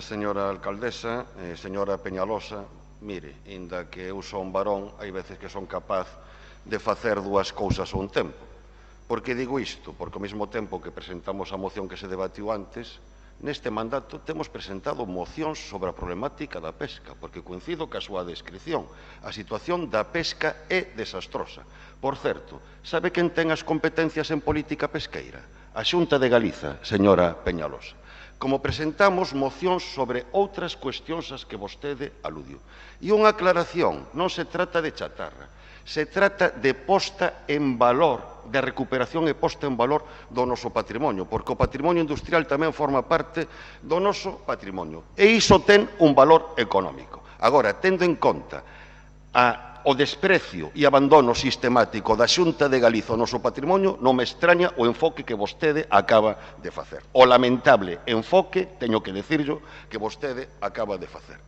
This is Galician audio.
Señora alcaldesa, señora Peñalosa, mire, inda que eu son varón, hai veces que son capaz de facer dúas cousas a un tempo. Por que digo isto? Porque ao mesmo tempo que presentamos a moción que se debatiu antes, neste mandato temos presentado mocións sobre a problemática da pesca, porque coincido ca súa descripción. A situación da pesca é desastrosa. Por certo, sabe quen ten as competencias en política pesqueira? A Xunta de Galiza, señora Peñalosa. Como presentamos mocións sobre outras cuestións ás que vostede aludiu. E unha aclaración, non se trata de chatarra, se trata de posta en valor, de recuperación e posta en valor do noso patrimonio, porque o patrimonio industrial tamén forma parte do noso patrimonio. E iso ten un valor económico. Agora, tendo en conta o desprecio e abandono sistemático da Xunta de Galiza ao noso patrimonio, non me extraña o enfoque que vostede acaba de facer. O lamentable enfoque, teño que decirlo, que vostede acaba de facer.